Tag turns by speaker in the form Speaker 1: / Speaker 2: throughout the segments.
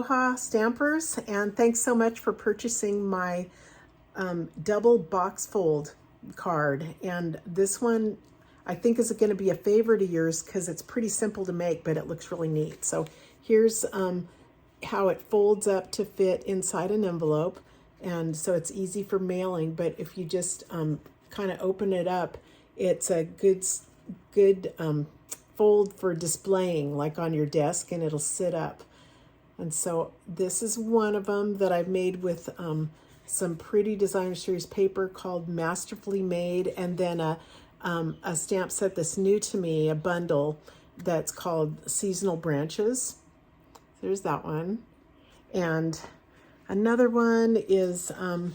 Speaker 1: Aloha Stampers, and thanks so much for purchasing my double box fold card. And this one I think is going to be a favorite of yours because it's pretty simple to make, but it looks really neat. So here's how it folds up to fit inside an envelope, and so it's easy for mailing. But if you just kind of open it up, it's a good fold for displaying, like on your desk, and it'll sit up. And so this is one of them that I've made with some pretty designer series paper called Masterfully Made, and then a stamp set that's new to me, a bundle that's called Seasonal Branches. There's that one. And another one is a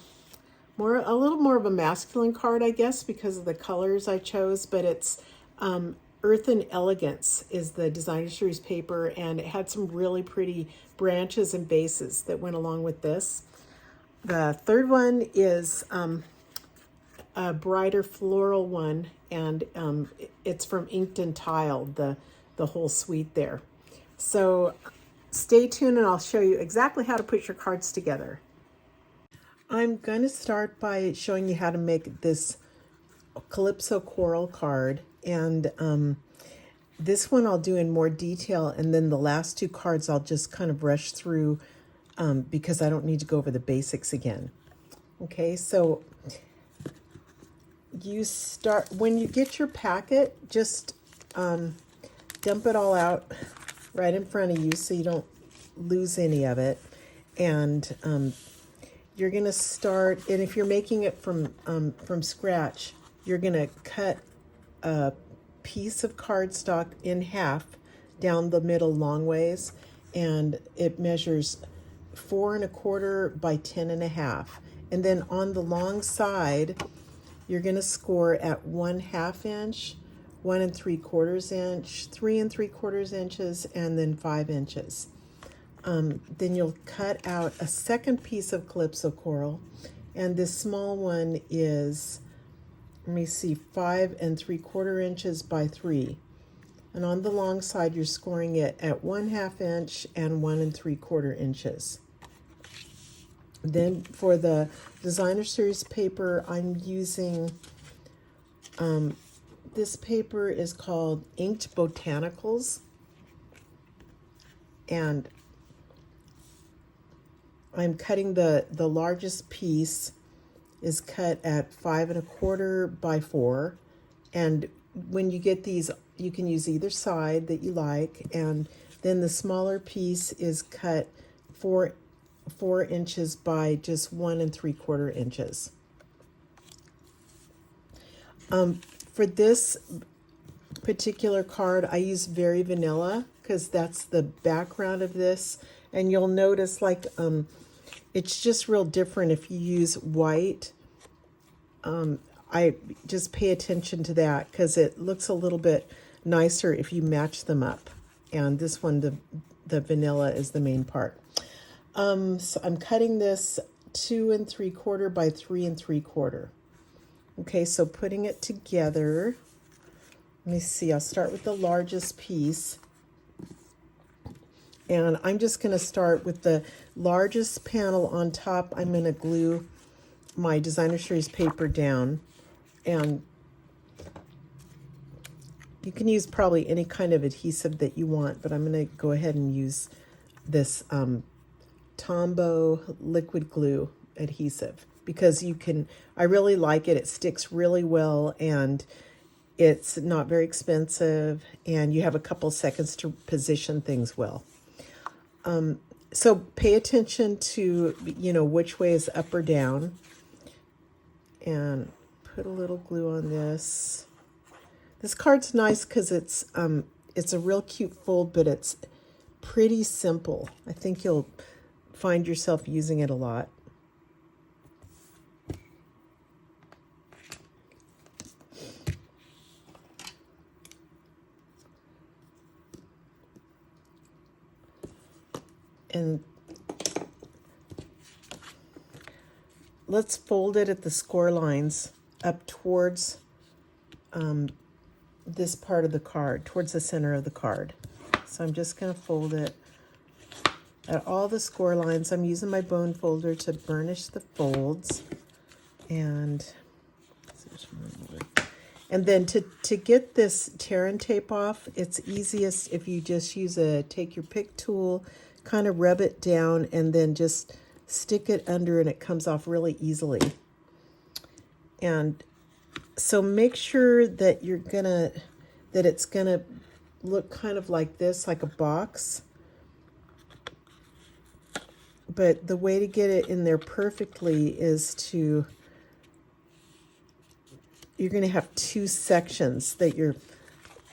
Speaker 1: little more of a masculine card, I guess, because of the colors I chose, but it's Earth and Elegance is the designer series paper, and it had some really pretty branches and bases that went along with this. The third one is a brighter floral one, and it's from Inked and Tiled, the whole suite there. So stay tuned and I'll show you exactly how to put your cards together. I'm going to start by showing you how to make this Calypso Coral card, and this one I'll do in more detail, and then the last two cards I'll just kind of rush through because I don't need to go over the basics again. Okay, so you start, when you get your packet, just dump it all out right in front of you so you don't lose any of it. And you're going to start, and if you're making it from scratch, you're going to cut a piece of cardstock in half down the middle long ways, and it measures 4 1/4 by 10 1/2. And then on the long side, you're going to score at 1/2 inch, 1 3/4 inch, 3 3/4 inches, and then 5 inches. Then you'll cut out a second piece of Calypso Coral, and this small one is, let me see, 5 3/4 inches by 3. And on the long side, you're scoring it at 1/2 inch and 1 3/4 inches. Then for the designer series paper, I'm using, this paper is called Inked Botanicals, and I'm cutting the largest piece is cut at 5 1/4 by 4. And when you get these, you can use either side that you like. And then the smaller piece is cut 4 inches by just 1 3/4 inches. For this particular card, I use Very Vanilla because that's the background of this. And you'll notice, like, it's just real different if you use white. I just pay attention to that because it looks a little bit nicer if you match them up. And this one, the vanilla is the main part. So I'm cutting this 2 3/4 by 3 3/4. Okay, so putting it together, let me see, I'll start with the largest piece. And I'm just going to start with the largest panel on top. I'm going to glue my designer series paper down. And you can use probably any kind of adhesive that you want, but I'm going to go ahead and use this Tombow liquid glue adhesive because I really like it. It sticks really well, and it's not very expensive, and you have a couple seconds to position things well. So pay attention to, which way is up or down, and put a little glue on this. This card's nice because it's a real cute fold, but it's pretty simple. I think you'll find yourself using it a lot. And let's fold it at the score lines up towards this part of the card, towards the center of the card. So I'm just going to fold it at all the score lines. I'm using my bone folder to burnish the folds. And then to get this tear and tape off, it's easiest if you just take your pick tool, kind of rub it down, and then just stick it under, and it comes off really easily. And so make sure that it's gonna look kind of like this, like a box. But the way to get it in there perfectly is you're going to have two sections that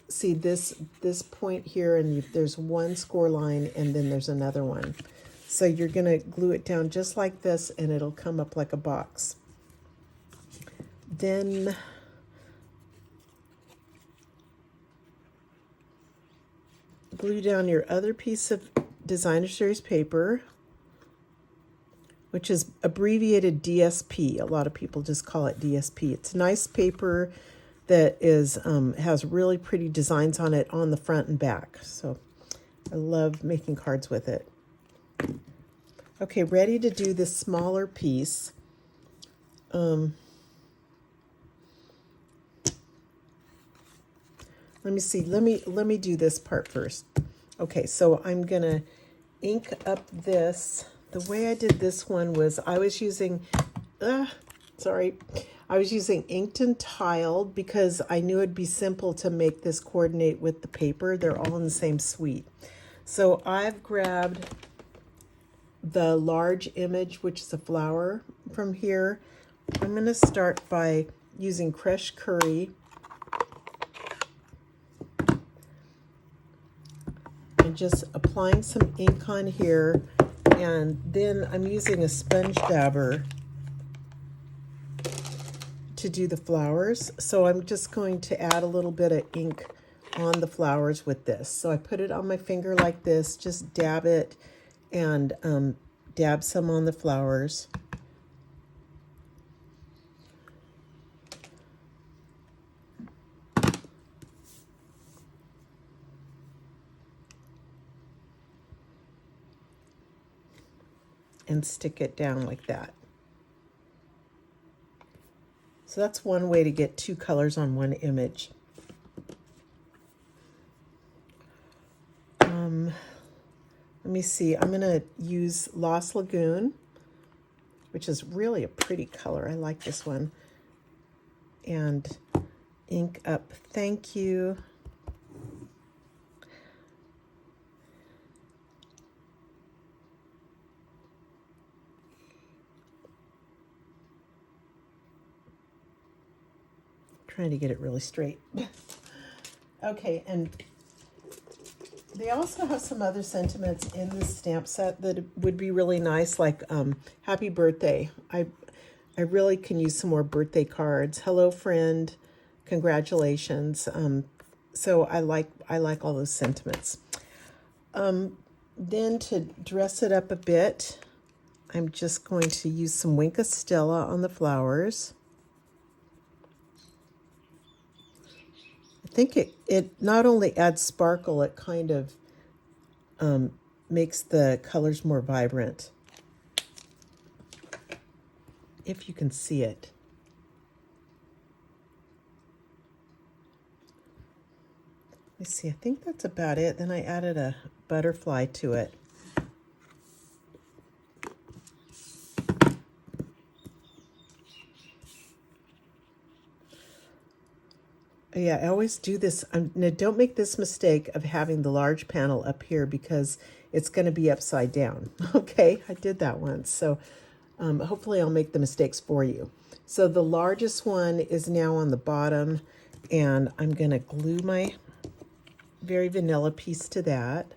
Speaker 1: see this point here, and there's one score line, and then there's another one. So you're going to glue it down just like this, and it'll come up like a box. Then glue down your other piece of Designer Series paper, which is abbreviated DSP. A lot of people just call it DSP. It's nice paper that has really pretty designs on it on the front and back. So I love making cards with it. Okay, ready to do this smaller piece. Let me see. Let me do this part first. Okay, so I'm gonna ink up this. The way I did this one was I was using inked and tiled because I knew it'd be simple to make this coordinate with the paper. They're all in the same suite. So I've grabbed the large image, which is a flower, from here. I'm going to start by using crushed curry and just applying some ink on here. And then I'm using a sponge dabber to do the flowers. So I'm just going to add a little bit of ink on the flowers with this. So I put it on my finger like this, just dab it, and dab some on the flowers. And stick it down like that. So that's one way to get two colors on one image. Let me see. I'm going to use Lost Lagoon, which is really a pretty color. I like this one. And ink up Thank You. Trying to get it really straight. Okay, and they also have some other sentiments in this stamp set that would be really nice, like happy birthday. I really can use some more birthday cards. Hello, friend. Congratulations. So I like all those sentiments. Then to dress it up a bit, I'm just going to use some Wink of Stella on the flowers. I think it not only adds sparkle, it kind of makes the colors more vibrant, if you can see it. Let me see, I think that's about it. Then I added a butterfly to it. Yeah, I always do this. Now, don't make this mistake of having the large panel up here because it's going to be upside down. Okay, I did that once. So hopefully I'll make the mistakes for you. So the largest one is now on the bottom, and I'm going to glue my very vanilla piece to that.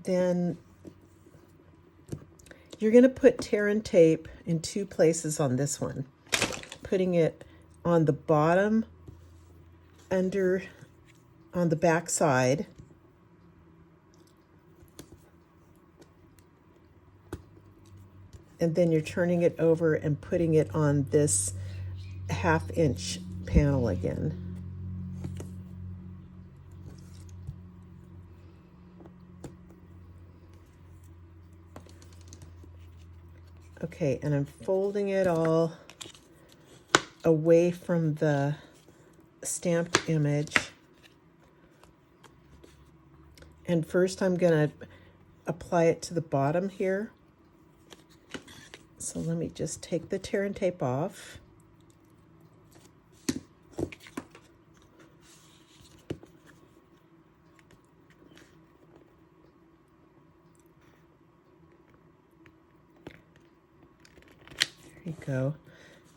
Speaker 1: Then you're going to put tear and tape in two places on this one, putting it on the bottom on the back side, and then you're turning it over and putting it on this 1/2 inch panel again. Okay, and I'm folding it all away from the stamped image. And first I'm going to apply it to the bottom here. So let me just take the tear and tape off. There you go.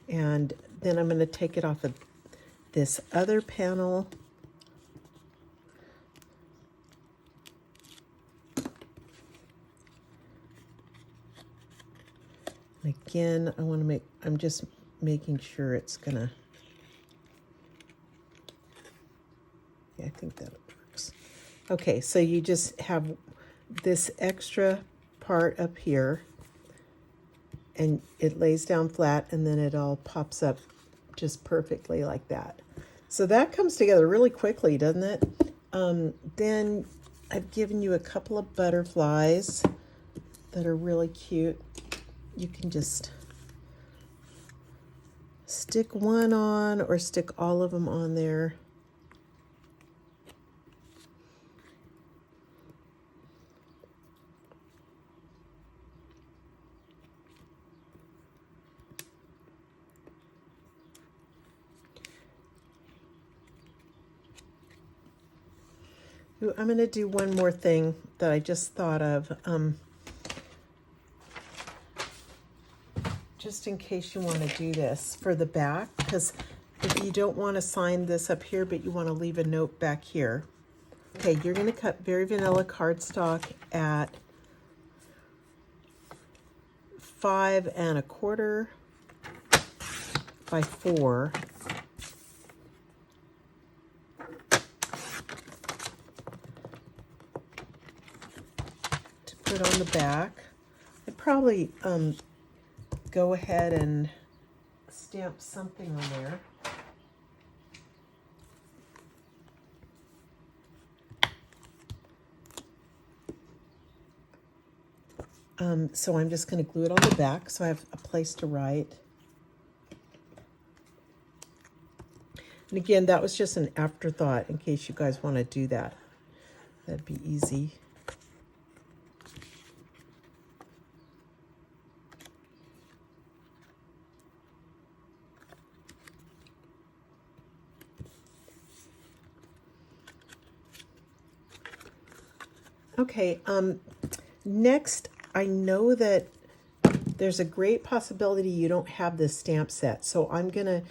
Speaker 1: And then I'm going to take it off of this other panel. Again, I'm just making sure it's gonna, yeah, I think that works. Okay, so you just have this extra part up here and it lays down flat and then it all pops up just perfectly like that. So that comes together really quickly, doesn't it? Then I've given you a couple of butterflies that are really cute. You can just stick one on or stick all of them on there. I'm going to do one more thing that I just thought of. Just in case you want to do this for the back, because if you don't want to sign this up here, but you want to leave a note back here. Okay, you're going to cut Very Vanilla cardstock at 5 1/4 by 4. To put on the back. I'd probably go ahead and stamp something on there. So I'm just going to glue it on the back so I have a place to write. And again, that was just an afterthought in case you guys want to do that. That'd be easy. Okay, next, I know that there's a great possibility you don't have this stamp set, so I'm going to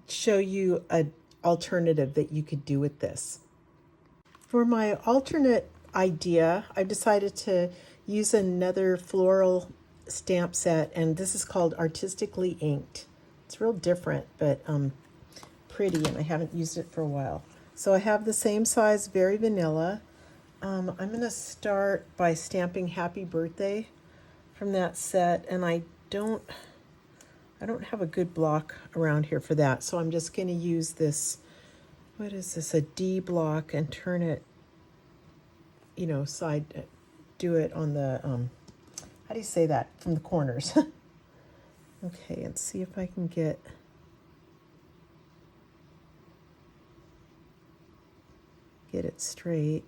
Speaker 1: show you an alternative that you could do with this. For my alternate idea, I've decided to use another floral stamp set, and this is called Artistically Inked. It's real different, but pretty, and I haven't used it for a while. So I have the same size Very Vanilla. I'm going to start by stamping Happy Birthday from that set, and I don't have a good block around here for that, so I'm just going to use this, what is this, a D block, and turn it, you know, do it on the, how do you say that, from the corners. Okay, and see if I can get it straight.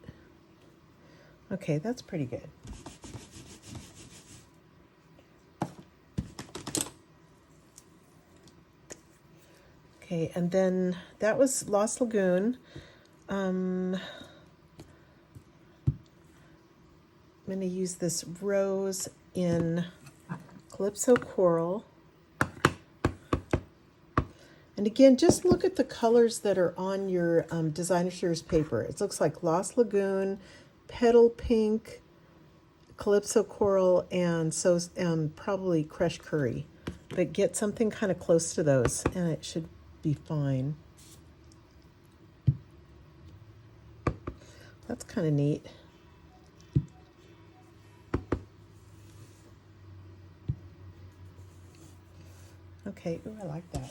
Speaker 1: Okay, that's pretty good. Okay, and then that was Lost Lagoon. I'm going to use this rose in Calypso Coral. And again, just look at the colors that are on your Designer Series paper. It looks like Lost Lagoon, Petal Pink, Calypso Coral, and so probably Crushed Curry. But get something kind of close to those, and it should be fine. That's kind of neat. Okay, ooh, I like that.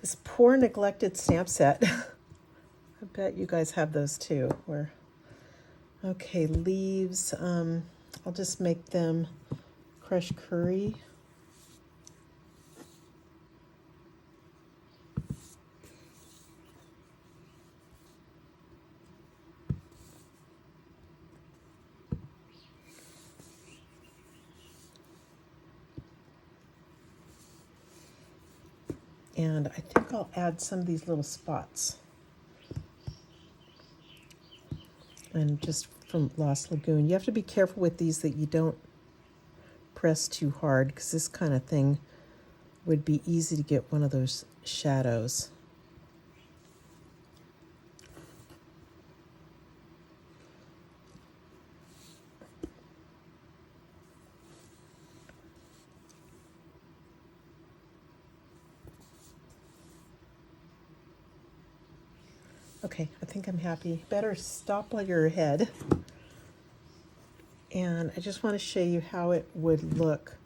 Speaker 1: This poor neglected stamp set. I bet you guys have those too. Okay, leaves. I'll just make them crushed curry. And I think I'll add some of these little spots. And just from Lost Lagoon. You have to be careful with these that you don't press too hard, because this kind of thing would be easy to get one of those shadows. Okay, I think I'm happy. Better stop while you're ahead. And I just want to show you how it would look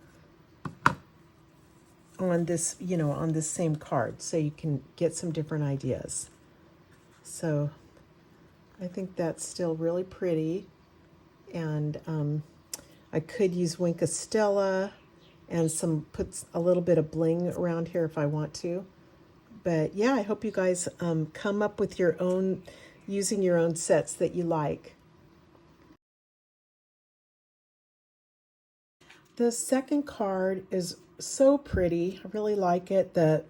Speaker 1: on this, on this same card, so you can get some different ideas. So I think that's still really pretty. And I could use Wink of Stella and put a little bit of bling around here if I want to. But yeah, I hope you guys come up with your own, using your own sets that you like. The second card is so pretty. I really like it. The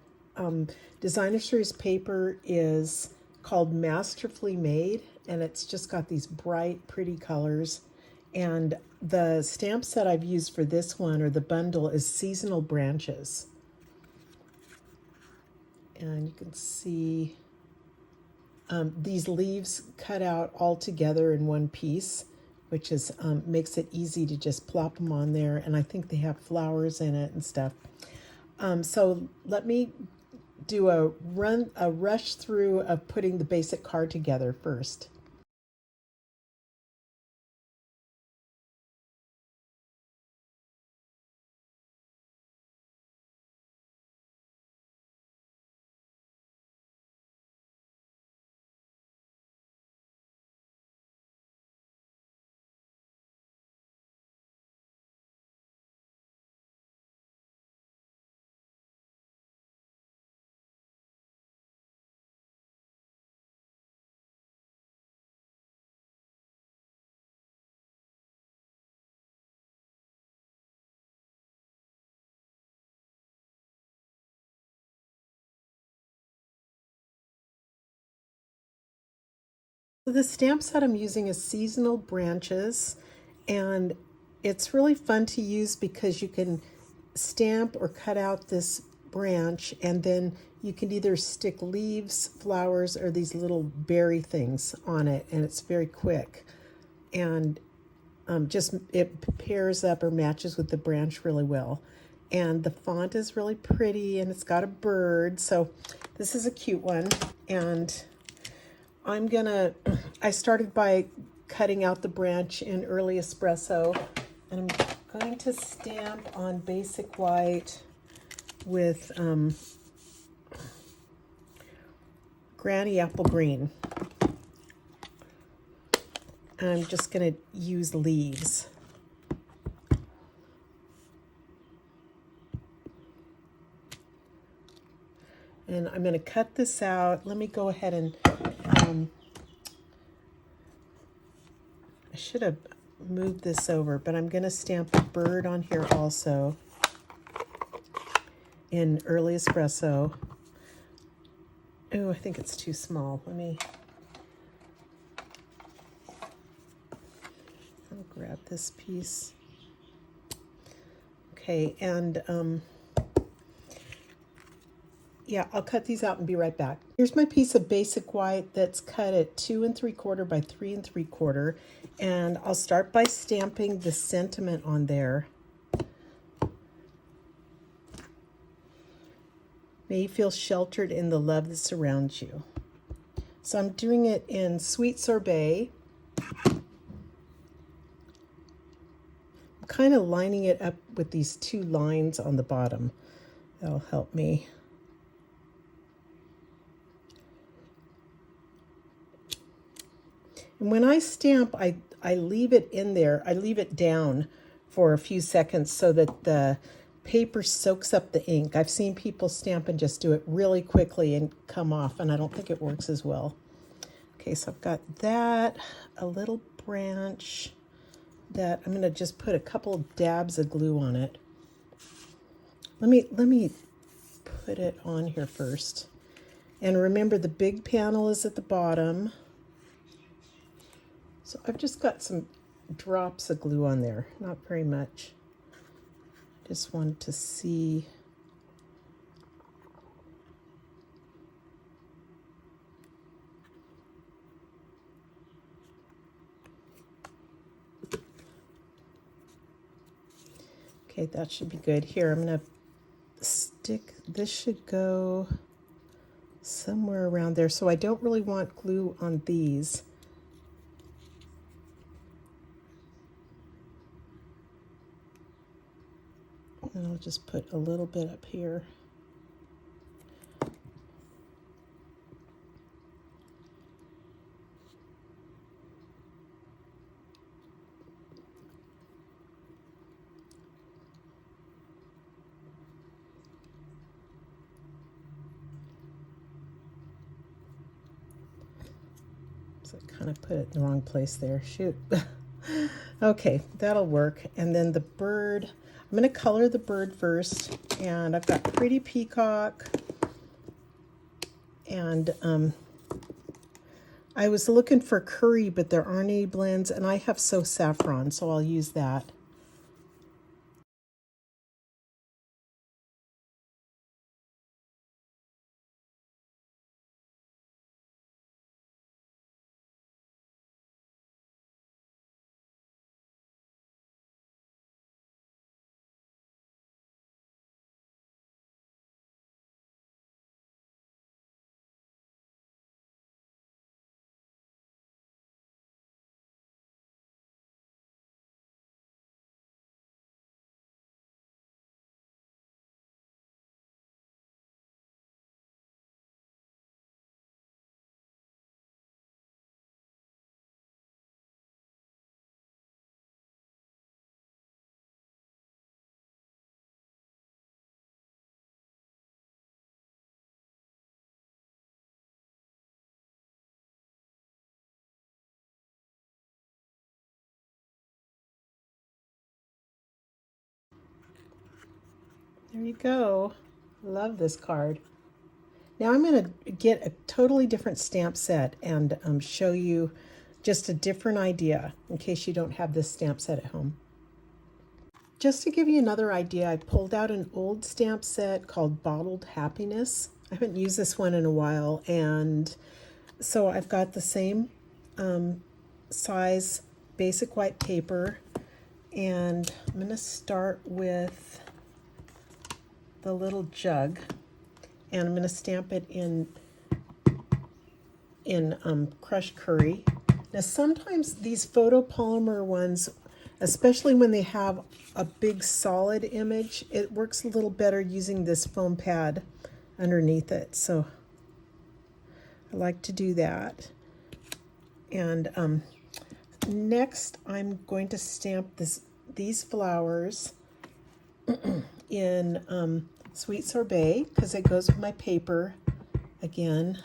Speaker 1: Designer Series paper is called Masterfully Made, and it's just got these bright, pretty colors. And the stamp set I've used for this one, or the bundle, is Seasonal Branches. And you can see these leaves cut out all together in one piece, which is makes it easy to just plop them on there. And I think they have flowers in it and stuff. So let me do a rush through of putting the basic card together first. So the stamp set I'm using is Seasonal Branches, and it's really fun to use because you can stamp or cut out this branch, and then you can either stick leaves, flowers, or these little berry things on it, and it's very quick. And just it pairs up or matches with the branch really well. And the font is really pretty, and it's got a bird, so this is a cute one. And I started by cutting out the branch in early espresso, and I'm going to stamp on basic white with Granny Apple Green. And I'm just going to use leaves. And I'm going to cut this out. Let me go ahead and I should have moved this over, but I'm going to stamp a bird on here also in early espresso. Oh, I think it's too small. I'll grab this piece. Okay, and yeah, I'll cut these out and be right back. Here's my piece of basic white that's cut at 2 3/4 by 3 3/4, and I'll start by stamping the sentiment on there. May you feel sheltered in the love that surrounds you. So I'm doing it in Sweet Sorbet. I'm kind of lining it up with these two lines on the bottom. That'll help me. And when I stamp, I leave it in there. I leave it down for a few seconds so that the paper soaks up the ink. I've seen people stamp and just do it really quickly and come off, and I don't think it works as well. Okay, so I've got that, a little branch that I'm going to just put a couple dabs of glue on it. Let me put it on here first. And remember, the big panel is at the bottom. So I've just got some drops of glue on there, not very much. Just wanted to see. Okay, that should be good. Here, I'm going to stick, this should go somewhere around there. So I don't really want glue on these. And I'll just put a little bit up here. So I kind of put it in the wrong place there. Shoot. Okay, that'll work. And then the bird, I'm going to color the bird first. And I've got Pretty Peacock. And I was looking for curry, but there aren't any blends. And I have So Saffron, so I'll use that. There you go. Love this card. Now I'm going to get a totally different stamp set and show you just a different idea in case you don't have this stamp set at home. Just to give you another idea, I pulled out an old stamp set called Bottled Happiness. I haven't used this one in a while, and so I've got the same size basic white paper, and I'm going to start with the little jug, and I'm going to stamp it in crushed curry. Now sometimes these photopolymer ones, especially when they have a big solid image, it works a little better using this foam pad underneath it. So I like to do that. And next I'm going to stamp these flowers in Sweet Sorbet because it goes with my paper again.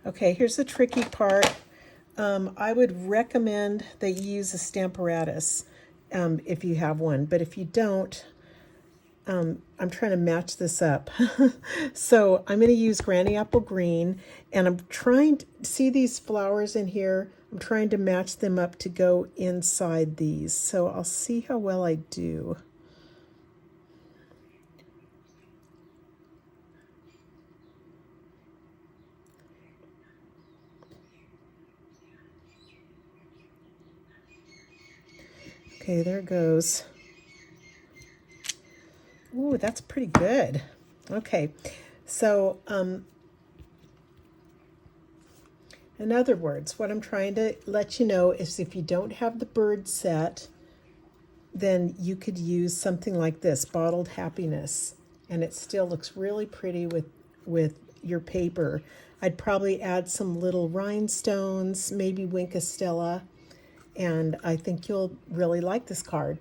Speaker 1: Okay, here's the tricky part. I would recommend that you use a Stamparatus if you have one, but if you don't, I'm trying to match this up. So I'm going to use Granny Apple Green, and I'm trying to see these flowers in here. I'm trying to match them up to go inside these. So I'll see how well I do. Okay, there it goes. Oh, that's pretty good. Okay, so in other words, what I'm trying to let you know is if you don't have the bird set, then you could use something like this, Bottled Happiness, and it still looks really pretty with your paper. I'd probably add some little rhinestones, maybe Wink Stella, and I think you'll really like this card.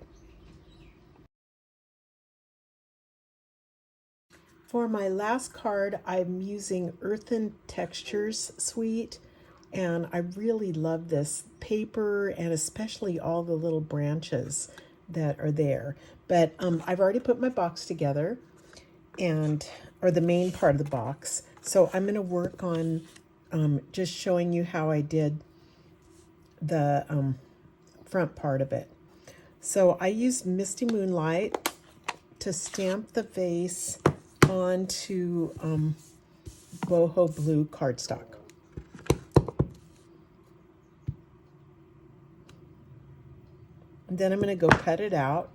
Speaker 1: For my last card, I'm using Earthen Textures Suite, and I really love this paper and especially all the little branches that are there. But I've already put my box together, or the main part of the box. So I'm going to work on just showing you how I did the front part of it. So I used Misty Moonlight to stamp the vase onto boho blue cardstock. And then I'm going to go cut it out.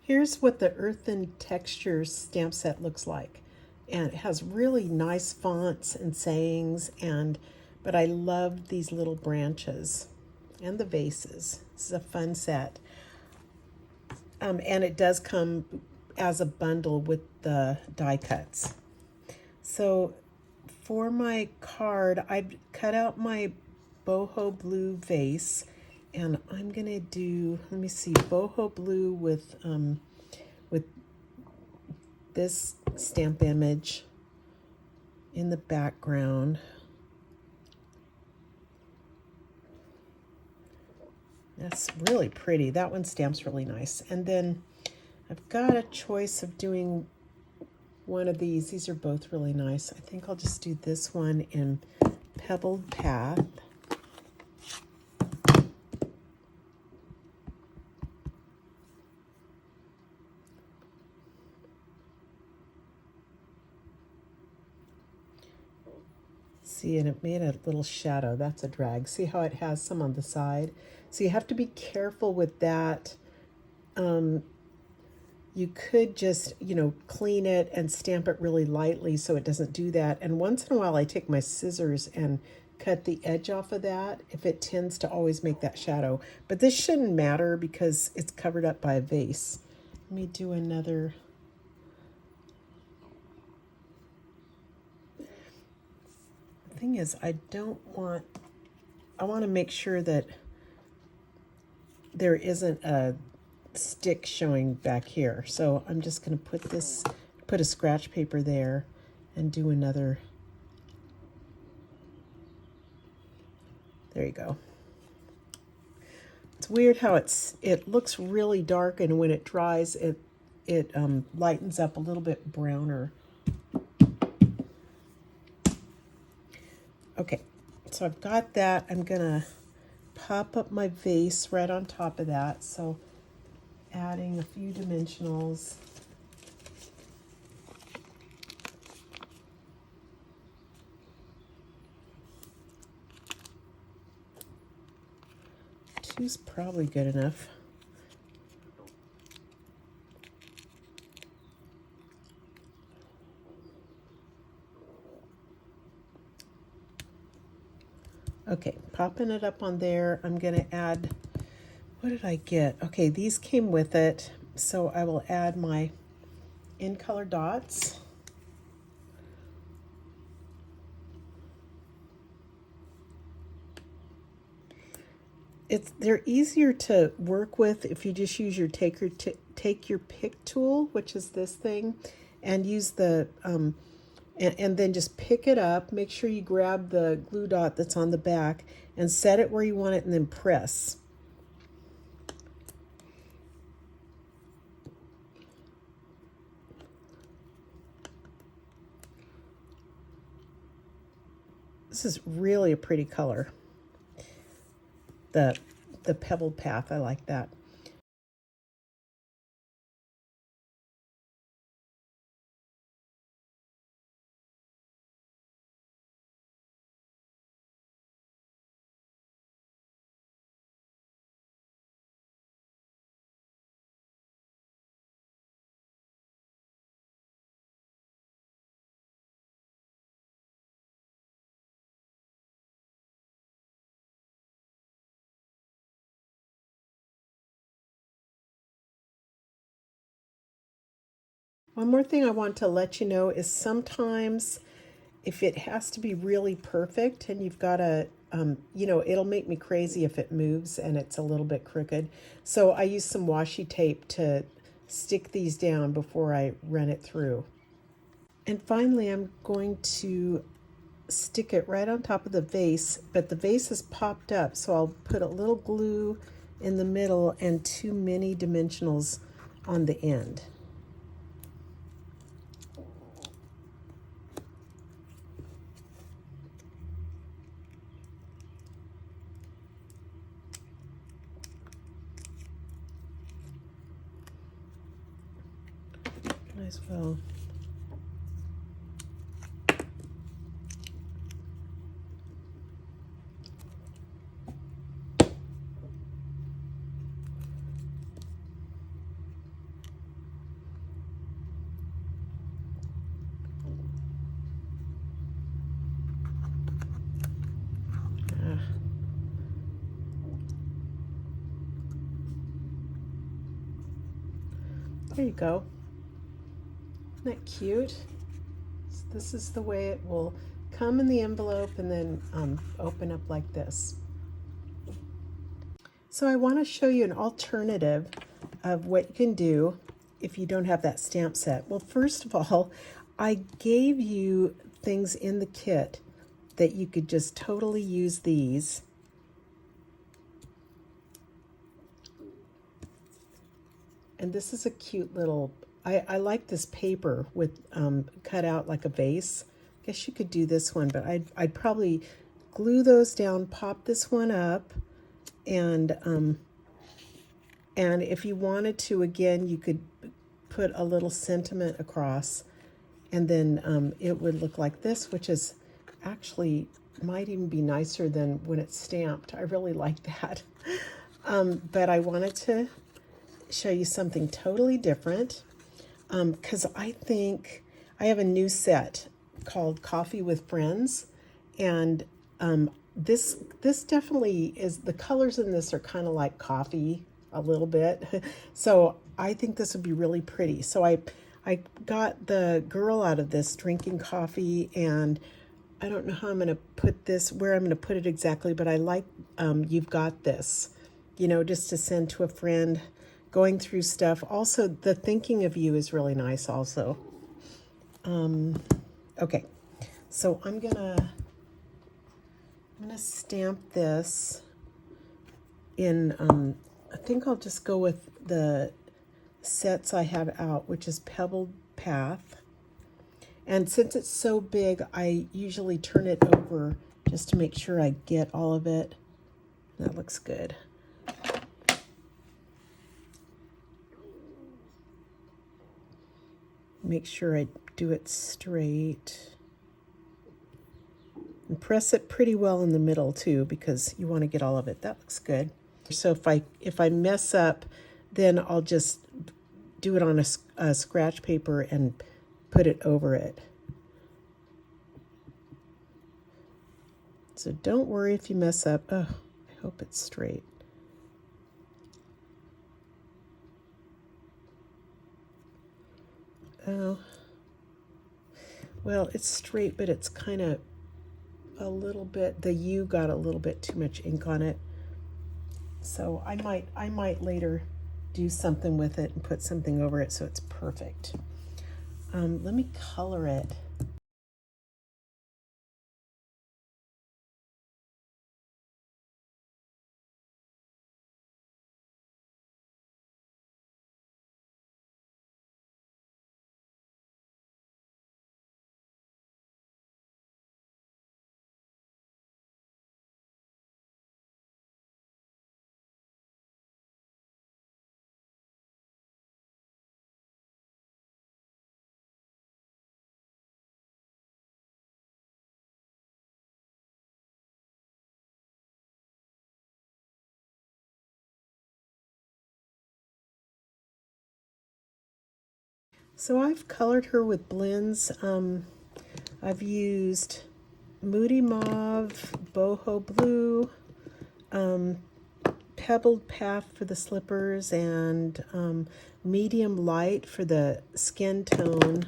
Speaker 1: Here's what the Earthen Textures stamp set looks like. And it has really nice fonts and sayings, but I love these little branches and the vases. This is a fun set. And it does come as a bundle with the die cuts. So for my card, I've cut out my boho blue vase, and I'm gonna do, let me see, boho blue with this stamp image in the background. That's really pretty. That one stamps really nice. And then I've got a choice of doing one of these. These are both really nice. I think I'll just do this one in Pebbled Path. See, and it made a little shadow. That's a drag. See how it has some on the side? So you have to be careful with that. You could just, clean it and stamp it really lightly so it doesn't do that. And once in a while, I take my scissors and cut the edge off of that if it tends to always make that shadow. But this shouldn't matter because it's covered up by a vase. Let me do another. The thing is, I want to make sure that there isn't a stick showing back here. So I'm just going to put a scratch paper there and do another. There you go. It's weird how it looks really dark, and when it dries, it lightens up a little bit browner. Okay, so I've got that. I'm gonna pop up my vase right on top of that. So adding a few dimensionals. Two's probably good enough. Okay, popping it up on there. I'm gonna add, what did I get? Okay, these came with it. So I will add my in color dots. They're easier to work with if you just use your take your pick tool, which is this thing, and use the and then just pick it up. Make sure you grab the glue dot that's on the back and set it where you want it, and then press. This is really a pretty color. The pebbled path, I like that. One more thing I want to let you know is sometimes if it has to be really perfect and you've got a, it'll make me crazy if it moves and it's a little bit crooked. So I use some washi tape to stick these down before I run it through. And finally, I'm going to stick it right on top of the vase, but the vase is popped up, so I'll put a little glue in the middle and 2 mini dimensionals on the end. Might as well. There you go. Isn't that cute? So this is the way it will come in the envelope and then open up like this. So I want to show you an alternative of what you can do if you don't have that stamp set. Well, first of all, I gave you things in the kit that you could just totally use these. And this is a cute little, I like this paper with cut out like a vase. I guess you could do this one, but I'd probably glue those down, pop this one up, and if you wanted to, again, you could put a little sentiment across, and then it would look like this, which is actually might even be nicer than when it's stamped. I really like that. But I wanted to show you something totally different because I think I have a new set called Coffee with Friends, and this definitely is, the colors in this are kind of like coffee a little bit. So I think this would be really pretty. So I got the girl out of this drinking coffee, and I don't know how I'm going to put this, where I'm going to put it exactly, but I like You've Got This, just to send to a friend going through stuff. Also, the thinking of you is really nice also. Okay, so I'm gonna stamp this in, I think I'll just go with the sets I have out, which is Pebbled Path. And since it's so big, I usually turn it over just to make sure I get all of it. That looks good. Make sure I do it straight. And press it pretty well in the middle too, because you want to get all of it. That looks good. So if I mess up, then I'll just do it on a scratch paper and put it over it. So don't worry if you mess up. Oh, I hope it's straight. Oh, well, it's straight, but it's kind of a little bit, the U got a little bit too much ink on it. So I might later do something with it and put something over it so it's perfect. Let me color it. So I've colored her with blends. I've used Moody Mauve, Boho Blue, pebbled path for the slippers and medium light for the skin tone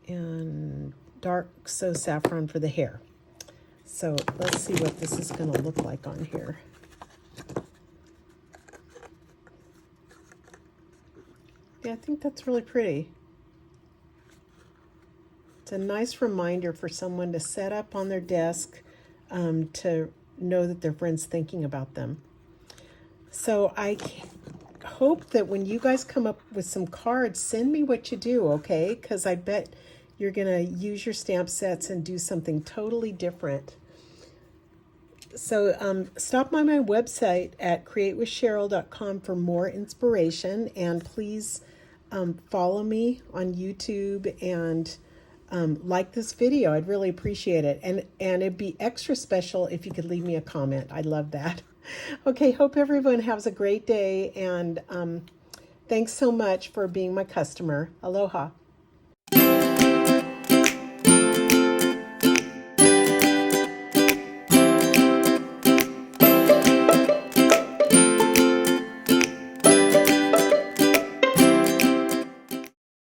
Speaker 1: and dark so saffron for the hair. So let's see what this is going to look like on here. Yeah, I think that's really pretty. It's a nice reminder for someone to set up on their desk to know that their friend's thinking about them. So I hope that when you guys come up with some cards, send me what you do, okay? Because I bet you're going to use your stamp sets and do something totally different. So stop by my website at createwithcheryl.com for more inspiration, and please follow me on YouTube and like this video. I'd really appreciate it. And it'd be extra special if you could leave me a comment. I'd love that. Okay, hope everyone has a great day, and thanks so much for being my customer. Aloha.